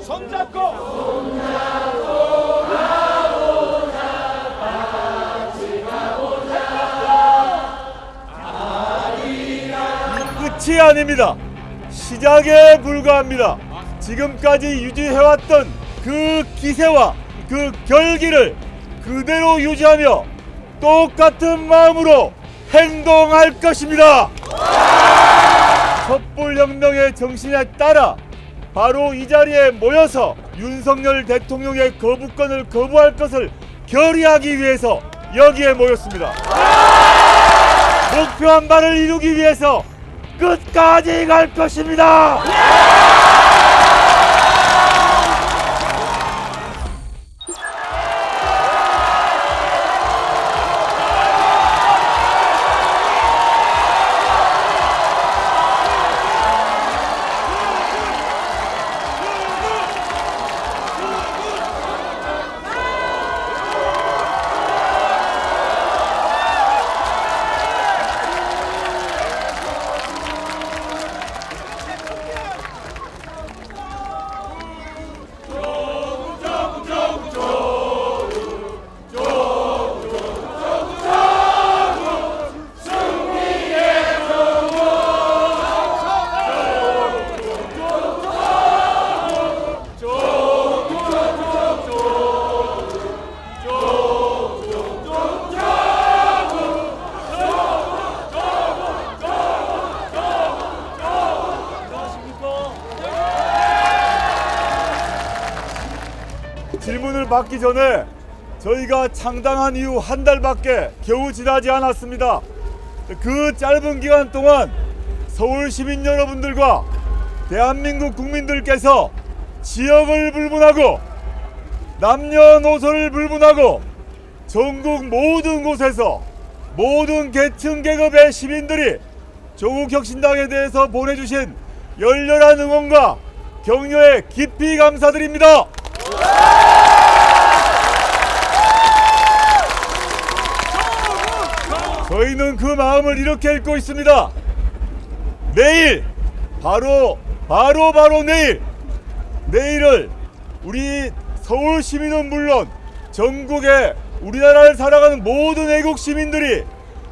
손잡고 끝이 아닙니다. 시작에 불과합니다. 지금까지 유지해왔던 그 기세와 그 결기를 그대로 유지하며 똑같은 마음으로 행동할 것입니다. 촛불혁명의 정신에 따라 바로 이 자리에 모여서 윤석열 대통령의 거부권을 거부할 것을 결의하기 위해서 여기에 모였습니다. 목표한 바를 이루기 위해서 끝까지 갈 것입니다. 질문을 받기 전에 저희가 창당한 이후 한 달밖에 겨우 지나지 않았습니다. 그 짧은 기간 동안 서울 시민 여러분들과 대한민국 국민들께서 지역을 불문하고 남녀노소를 불문하고 전국 모든 곳에서 모든 계층 계급의 시민들이 조국혁신당에 대해서 보내주신 열렬한 응원과 격려에 깊이 감사드립니다. 저희는 그 마음을 이렇게 읽고 있습니다. 내일 바로 내일을 우리 서울 시민은 물론 전국의 우리나라를 살아가는 모든 애국 시민들이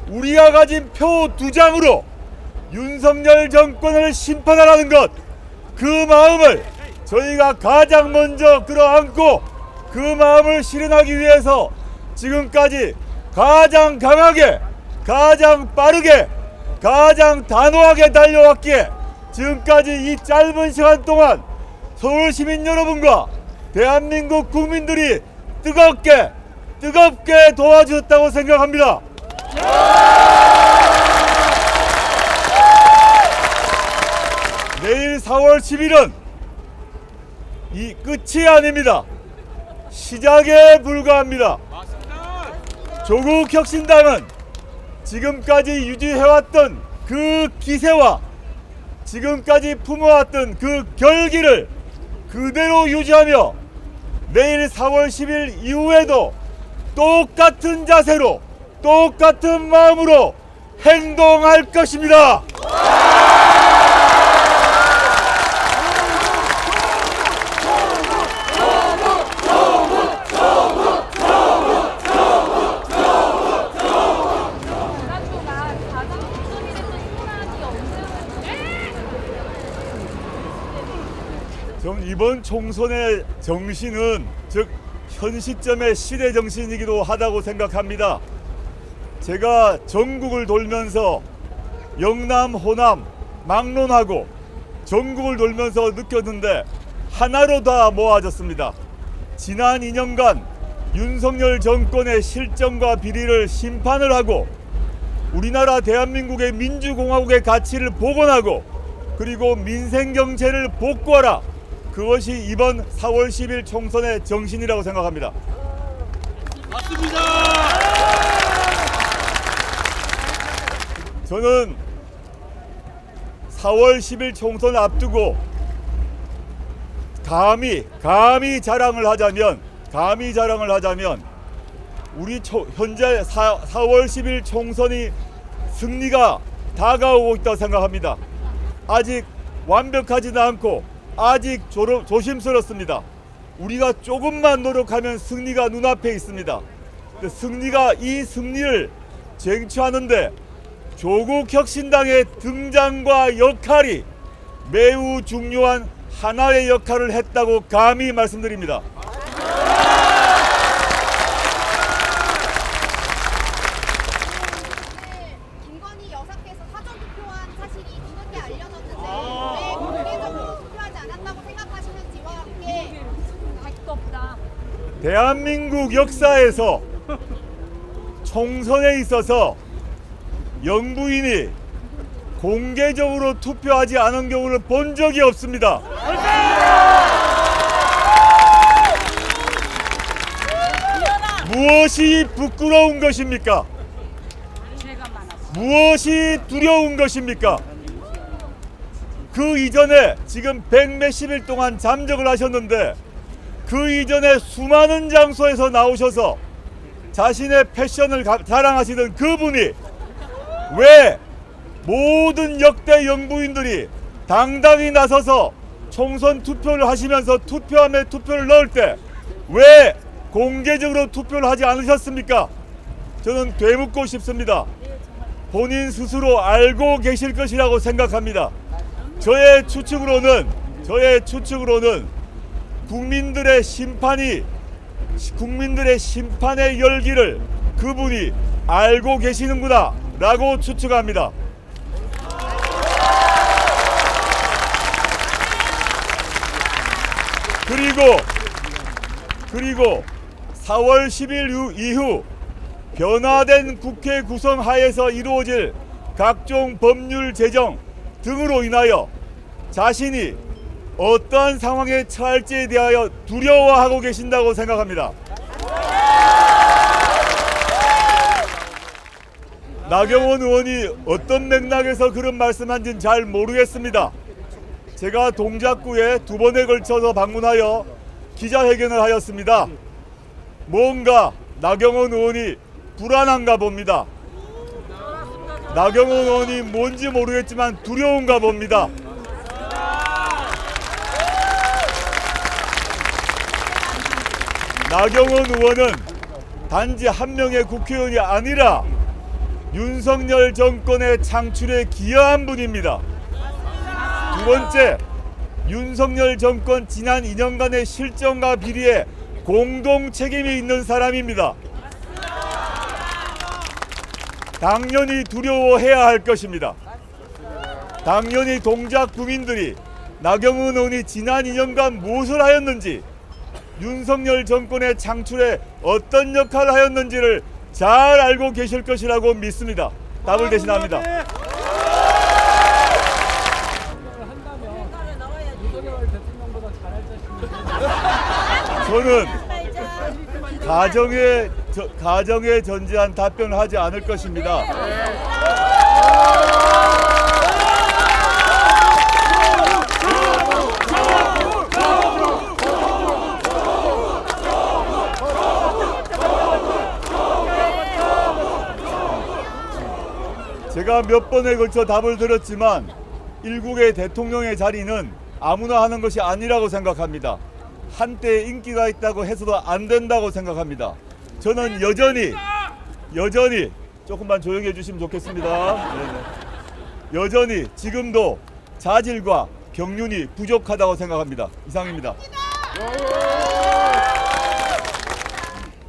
우리가 가진 표 2장으로 윤석열 정권을 심판하라는 것, 그 마음을 저희가 가장 먼저 끌어안고 그 마음을 실현하기 위해서 지금까지 가장 강하게, 가장 빠르게, 가장 단호하게 달려왔기에 지금까지 이 짧은 시간 동안 서울 시민 여러분과 대한민국 국민들이 뜨겁게 도와주셨다고 생각합니다. 내일 4월 10일은 이 끝이 아닙니다. 시작에 불과합니다. 조국혁신당은 지금까지 유지해왔던 그 기세와 지금까지 품어왔던 그 결기를 그대로 유지하며 내일 4월 10일 이후에도 똑같은 자세로 똑같은 마음으로 행동할 것입니다. 이번 총선의 정신은 즉 현 시점의 시대 정신이기도 하다고 생각합니다. 제가 전국을 돌면서 영남, 호남 막론하고 전국을 돌면서 느꼈는데 하나로 다 모아졌습니다. 지난 2년간 윤석열 정권의 실정과 비리를 심판을 하고 우리나라 대한민국의 민주공화국의 가치를 복원하고 그리고 민생경제를 복구하라. 그것이 이번 4월 10일 총선의 정신이라고 생각합니다. 맞습니다. 저는 4월 10일 총선 앞두고 감히 자랑을 하자면 우리 현재 4월 10일 총선이 승리가 다가오고 있다고 생각합니다. 아직 완벽하지는 않고 아직 조심스럽습니다. 우리가 조금만 노력하면 승리가 눈앞에 있습니다. 이 승리를 쟁취하는데 조국혁신당의 등장과 역할이 매우 중요한 하나의 역할을 했다고 감히 말씀드립니다. 김건희 여사께서 사전 투표한 사실이 뒤늦게 알려졌는데 왜 공개적으로 투표하지 않았다고 생각하시는지와 함께 아직도 없다. 대한민국 역사에서 총선에 있어서 영부인이 공개적으로 투표하지 않은 경우를 본 적이 없습니다. 무엇이 부끄러운 것입니까? 무엇이 두려운 것입니까? 그 이전에 지금 100몇십 동안 잠적을 하셨는데 그 이전에 수많은 장소에서 나오셔서 자신의 패션을 자랑하시던 그분이 왜 모든 역대 영부인들이 당당히 나서서 총선 투표를 하시면서 투표함에 투표를 넣을 때 왜 공개적으로 투표를 하지 않으셨습니까? 저는 되묻고 싶습니다. 본인 스스로 알고 계실 것이라고 생각합니다. 저의 추측으로는 국민들의 심판의 열기를 그분이 알고 계시는구나 라고 추측합니다. 그리고 4월 10일 이후 변화된 국회 구성 하에서 이루어질 각종 법률 제정 등으로 인하여 자신이 어떠한 상황에 처할지에 대하여 두려워하고 계신다고 생각합니다. 나경원 의원이 어떤 맥락에서 그런 말씀한지는 잘 모르겠습니다. 제가 동작구에 2번에 걸쳐서 방문하여 기자회견을 하였습니다. 뭔가 나경원 의원이 불안한가 봅니다. 나경원 의원이 뭔지 모르겠지만 두려운가 봅니다. 나경원 의원은 단지 한 명의 국회의원이 아니라 윤석열 정권의 창출에 기여한 분입니다. 두 번째, 윤석열 정권 지난 2년간의 실정과 비리에 공동 책임이 있는 사람입니다. 당연히 두려워해야 할 것입니다. 당연히 동작 구민들이 나경원 의원이 지난 2년간 무엇을 하였는지, 윤석열 정권의 창출에 어떤 역할을 하였는지를 잘 알고 계실 것이라고 믿습니다. 답을 대신합니다. 저는 가정에 전제한 답변을 하지 않을 것입니다. 제가 몇 번에 걸쳐 답을 드렸지만 일국의 대통령의 자리는 아무나 하는 것이 아니라고 생각합니다. 한때 인기가 있다고 해서도 안 된다고 생각합니다. 저는 여전히 조금만 조용히 해주시면 좋겠습니다. 네네. 여전히 지금도 자질과 경륜이 부족하다고 생각합니다. 이상입니다.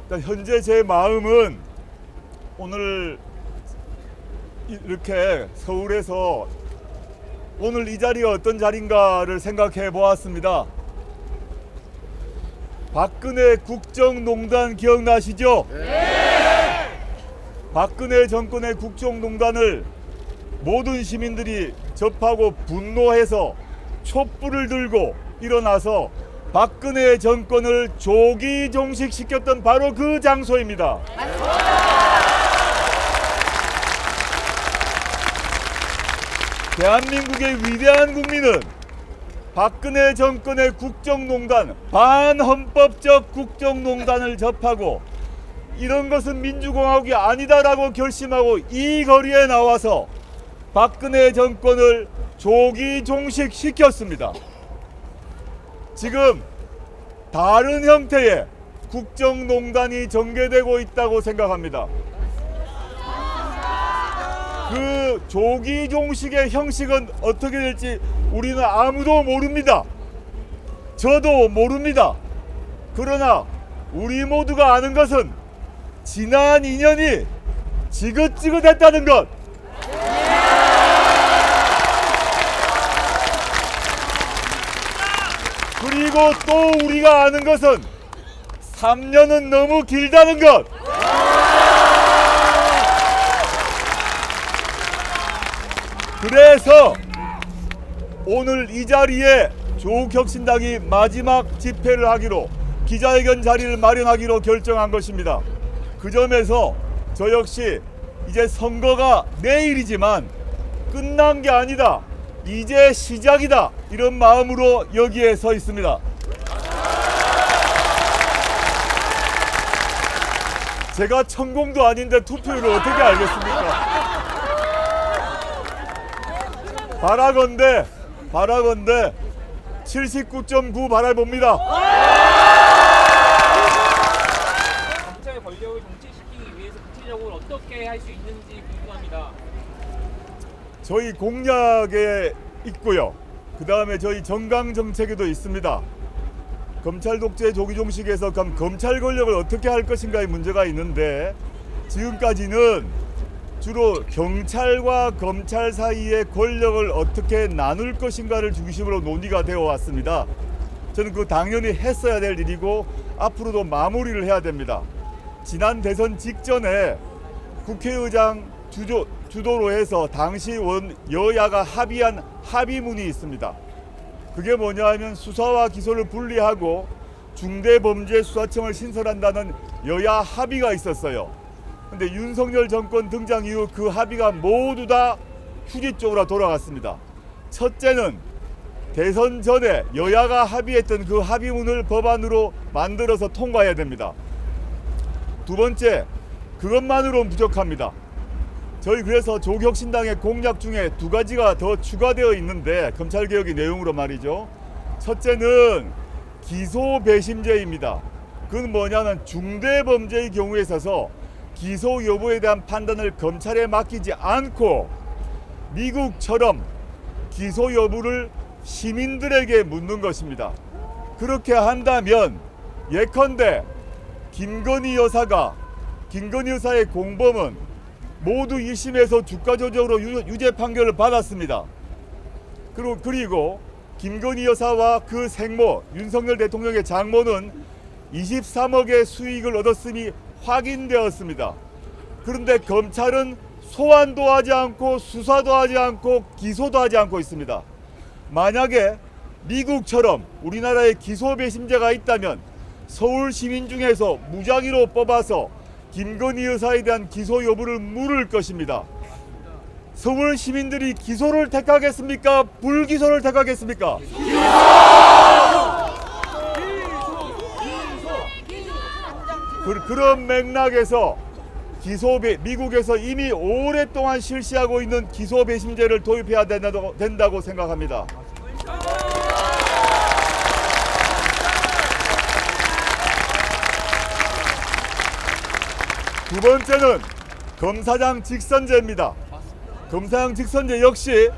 일단 현재 제 마음은 오늘 이렇게 서울에서 오늘 이 자리가 어떤 자리인가를 생각해 보았습니다. 박근혜 국정농단 기억나시죠? 네! 박근혜 정권의 국정농단을 모든 시민들이 접하고 분노해서 촛불을 들고 일어나서 박근혜 정권을 조기 종식시켰던 바로 그 장소입니다. 대한민국의 위대한 국민은 박근혜 정권의 국정농단, 반헌법적 국정농단을 접하고 이런 것은 민주공화국이 아니다라고 결심하고 이 거리에 나와서 박근혜 정권을 조기 종식시켰습니다. 지금 다른 형태의 국정농단이 전개되고 있다고 생각합니다. 그 조기 종식의 형식은 어떻게 될지 우리는 아무도 모릅니다. 저도 모릅니다. 그러나 우리 모두가 아는 것은 지난 2년이 지긋지긋했다는 것. 그리고 또 우리가 아는 것은 3년은 너무 길다는 것. 그래서 오늘 이 자리에 조국혁신당이 마지막 집회를 하기로, 기자회견 자리를 마련하기로 결정한 것입니다. 그 점에서 저 역시 이제 선거가 내일이지만 끝난 게 아니다, 이제 시작이다, 이런 마음으로 여기에 서 있습니다. 제가 천공도 아닌데 투표율을 어떻게 알겠습니까? 바라건대 79.9 바라봅니다. 검찰의 권력을 정치시키기 위해서 구체적으로 어떻게 할 수 있는지 궁금합니다. 저희 공약에 있고요. 그 다음에 저희 정강 정책에도 있습니다. 검찰 독재 조기 종식에서 검찰 권력을 어떻게 할 것인가의 문제가 있는데, 지금까지는 주로 경찰과 검찰 사이의 권력을 어떻게 나눌 것인가를 중심으로 논의가 되어 왔습니다. 저는 그 당연히 했어야 될 일이고 앞으로도 마무리를 해야 됩니다. 지난 대선 직전에 국회의장 주도로 해서 당시 여야가 합의한 합의문이 있습니다. 그게 뭐냐 하면 수사와 기소를 분리하고 중대범죄수사청을 신설한다는 여야 합의가 있었어요. 근데 윤석열 정권 등장 이후 그 합의가 모두 다 휴지 쪽으로 돌아갔습니다. 첫째는 대선 전에 여야가 합의했던 그 합의문을 법안으로 만들어서 통과해야 됩니다. 두 번째, 그것만으로는 부족합니다. 저희 그래서 조국혁신당의 공약 중에 두 가지가 더 추가되어 있는데, 검찰개혁의 내용으로 말이죠. 첫째는 기소 배심제입니다. 그건 뭐냐면 중대범죄의 경우에 있어서 기소 여부에 대한 판단을 검찰에 맡기지 않고 미국처럼 기소 여부를 시민들에게 묻는 것입니다. 그렇게 한다면 예컨대 김건희 여사의 공범은 모두 1심에서 주가 조작으로 유죄 판결을 받았습니다. 그리고 김건희 여사와 그 생모 윤석열 대통령의 장모는 23억의 수익을 얻었음이 확인되었습니다. 그런데 검찰은 소환도 하지 않고 수사도 하지 않고 기소도 하지 않고 있습니다. 만약에 미국처럼 우리나라에 기소 배심제가 있다면 서울 시민 중에서 무작위로 뽑아서 김건희 여사에 대한 기소 여부를 물을 것입니다. 서울 시민들이 기소를 택하겠습니까? 불기소를 택하겠습니까? 그런 맥락에서 미국에서 이미 오랫동안 실시하고 있는 기소 배심제를 도입해야 된다고 생각합니다. 두 번째는 검사장 직선제입니다. 검사장 직선제 역시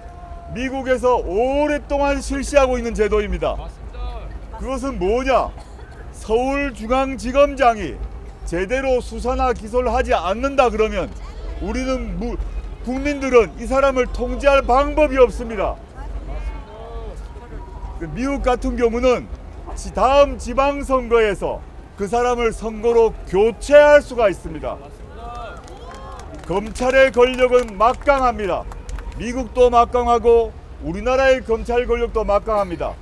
미국에서 오랫동안 실시하고 있는 제도입니다. 그것은 뭐냐? 서울중앙지검장이 제대로 수사나 기소를 하지 않는다 그러면 국민들은 이 사람을 통제할 방법이 없습니다. 미국 같은 경우는 다음 지방선거에서 그 사람을 선거로 교체할 수가 있습니다. 검찰의 권력은 막강합니다. 미국도 막강하고 우리나라의 검찰 권력도 막강합니다.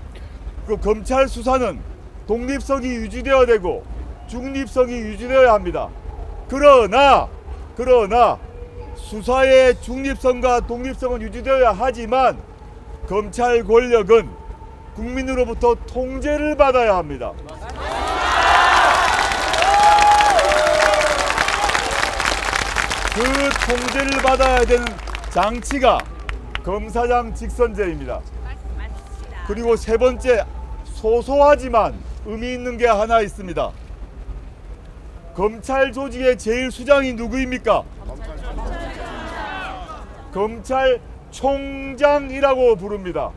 그 검찰 수사는 독립성이 유지되어야 되고 중립성이 유지되어야 합니다. 그러나 수사의 중립성과 독립성은 유지되어야 하지만 검찰 권력은 국민으로부터 통제를 받아야 합니다. 그 통제를 받아야 되는 장치가 검사장 직선제입니다. 그리고 세 번째, 소소하지만 의미 있는 게 하나 있습니다. 검찰 조직의 제일 수장이 누구입니까? 검찰총장이라고 부릅니다.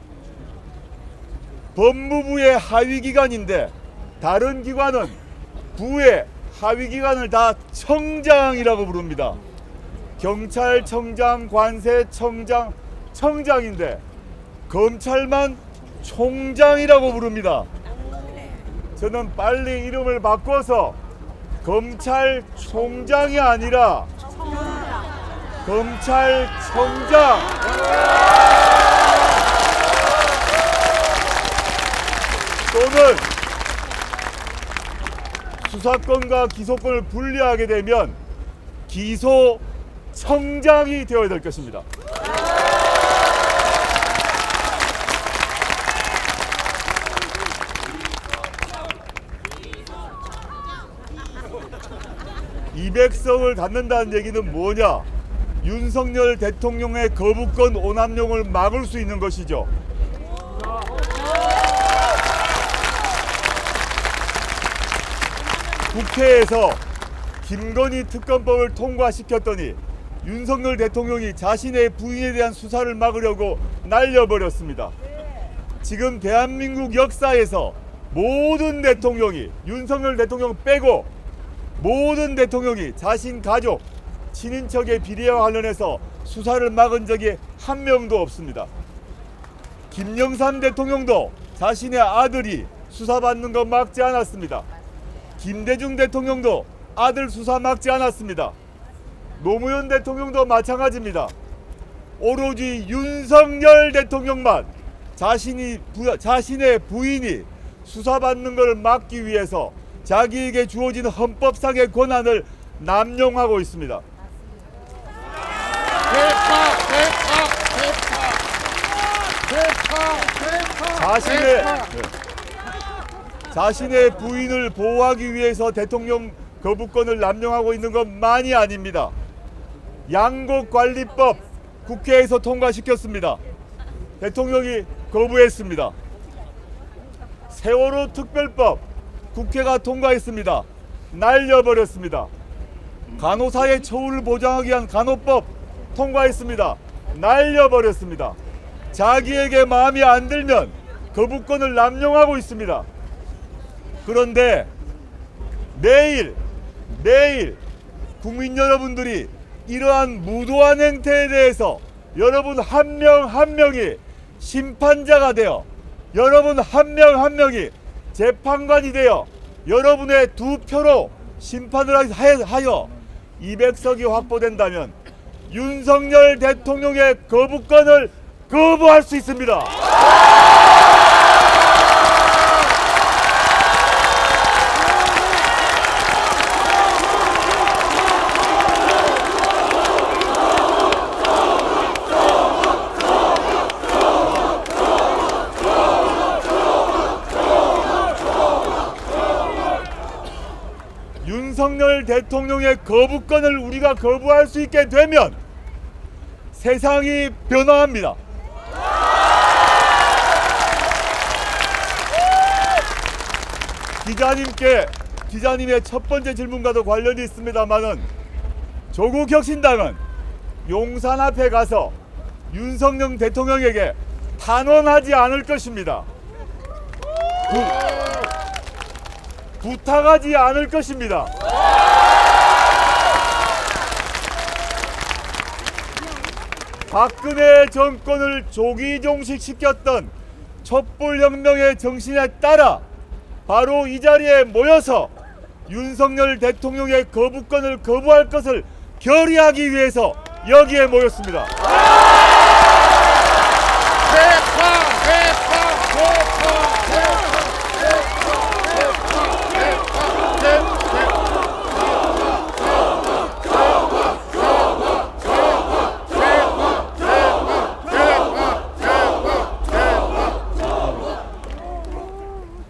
법무부의 하위기관인데 다른 기관은 부의 하위기관을 다 청장이라고 부릅니다. 경찰청장, 관세청장, 청장인데 검찰만 총장이라고 부릅니다. 저는 빨리 이름을 바꿔서 검찰총장이 아니라 검찰청장. 또는 수사권과 기소권을 분리하게 되면 기소청장이 되어야 될 것입니다. (200석을) 갖는다는 얘기는 뭐냐? 윤석열 대통령의 거부권 오남용을 막을 수 있는 것이죠. 국회에서 김건희 특검법을 통과시켰더니 윤석열 대통령이 자신의 부인에 대한 수사를 막으려고 날려버렸습니다. 지금 대한민국 역사에서 모든 대통령이, 윤석열 대통령 빼고 모든 대통령이 자신 가족, 친인척의 비리와 관련해서 수사를 막은 적이 한 명도 없습니다. 김영삼 대통령도 자신의 아들이 수사받는 거 막지 않았습니다. 김대중 대통령도 아들 수사 막지 않았습니다. 노무현 대통령도 마찬가지입니다. 오로지 윤석열 대통령만 자신의 부인이 수사받는 걸 막기 위해서 자기에게 주어진 헌법상의 권한을 남용하고 있습니다. 자신의 부인을 보호하기 위해서 대통령 거부권을 남용하고 있는 것만이 아닙니다. 양곡관리법 국회에서 통과시켰습니다. 대통령이 거부했습니다. 세월호 특별법 국회가 통과했습니다. 날려버렸습니다. 간호사의 처우를 보장하기 위한 간호법 통과했습니다. 날려버렸습니다. 자기에게 마음이 안 들면 거부권을 남용하고 있습니다. 그런데 내일 국민 여러분들이 이러한 무도한 행태에 대해서 여러분 한 명 한 명이 심판자가 되어 여러분 한 명 한 명이 재판관이 되어 여러분의 두 표로 심판을 하여 200석이 확보된다면 윤석열 대통령의 거부권을 거부할 수 있습니다. 윤석열 대통령의 거부권을 우리가 거부할 수 있게 되면 세상이 변화합니다. 기자님의 첫 번째 질문과도 관련이 있습니다만은 조국 혁신당은 용산 앞에 가서 윤석열 대통령에게 탄원하지 않을 것입니다. 부탁하지 않을 것입니다. 박근혜 정권을 조기 종식시켰던 촛불혁명의 정신에 따라 바로 이 자리에 모여서 윤석열 대통령의 거부권을 거부할 것을 결의하기 위해서 여기에 모였습니다.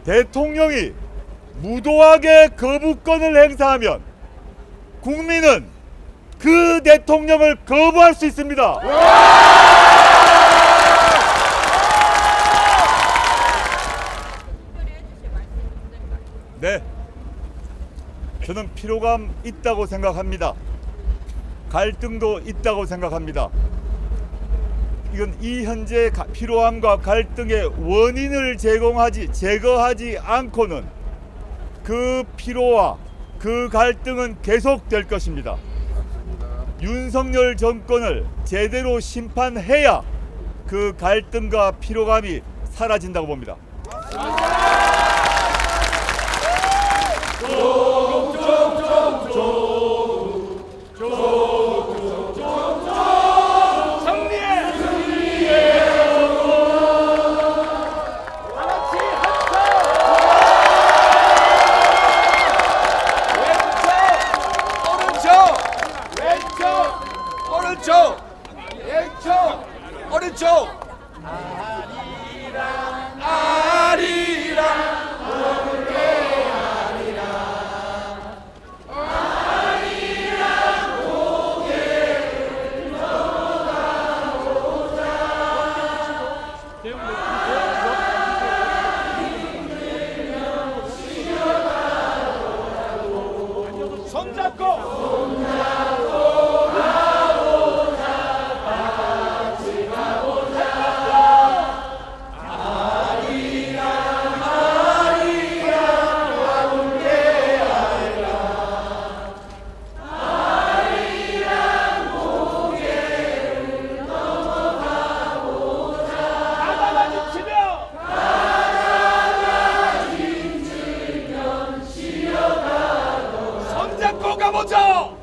대통령이 무도하게 거부권을 행사하면 국민은 그 대통령을 거부할 수 있습니다. 네, 저는 피로감 있다고 생각합니다. 갈등도 있다고 생각합니다. 이건 이 현재 피로함과 갈등의 원인을 제거하지 않고는 그 피로와 그 갈등은 계속될 것입니다. 윤석열 정권을 제대로 심판해야 그 갈등과 피로감이 사라진다고 봅니다. 오른쪽 가보자.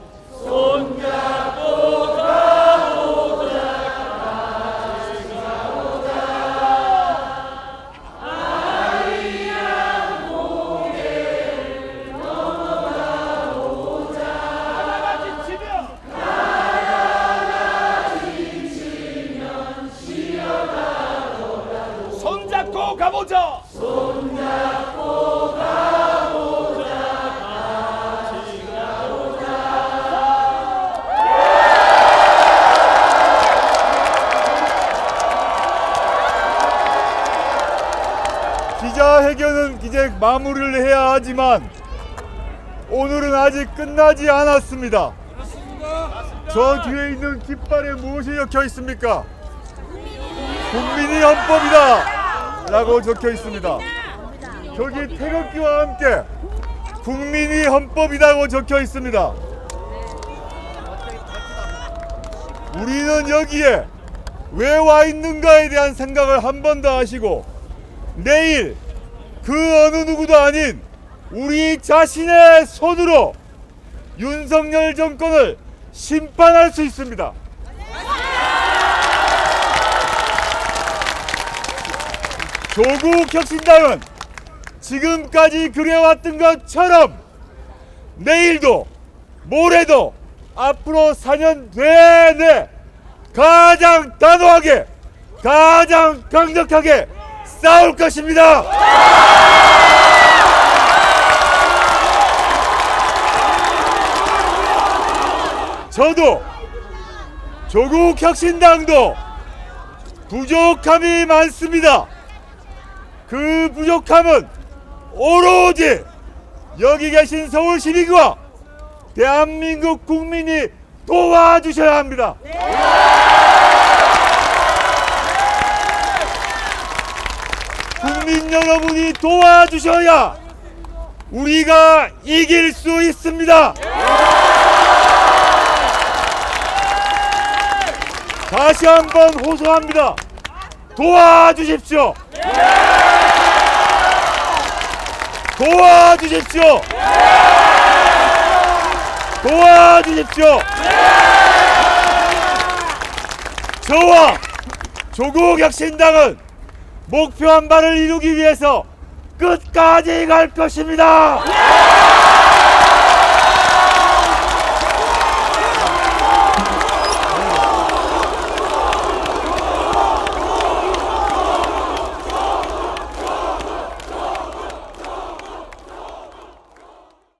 손잡고 가보자. 기자회견은 이제 마무리를 해야 하지만 오늘은 아직 끝나지 않았습니다. 저 뒤에 있는 깃발에 무엇이 적혀 있습니까? 국민이 헌법이다 라고 적혀 있습니다. 저기 태극기와 함께 국민이 헌법이라고 적혀 있습니다. 우리는 여기에 왜 와 있는가에 대한 생각을 한 번 더 하시고 내일 그 어느 누구도 아닌 우리 자신의 손으로 윤석열 정권을 심판할 수 있습니다. 조국 혁신당은 지금까지 그래왔던 것처럼 내일도 모레도 앞으로 4년 내내 가장 단호하게 가장 강력하게 싸울 것입니다. 저도 조국 혁신당도 부족함이 많습니다. 그 부족함은 오로지 여기 계신 서울 시민과 대한민국 국민이 도와주셔야 합니다. 국민 여러분이 도와주셔야 우리가 이길 수 있습니다. 다시 한번 호소합니다. 도와주십시오. 도와주십시오. 도와주십시오. 저와 조국 혁신당은 목표한 바를 이루기 위해서 끝까지 갈 것입니다.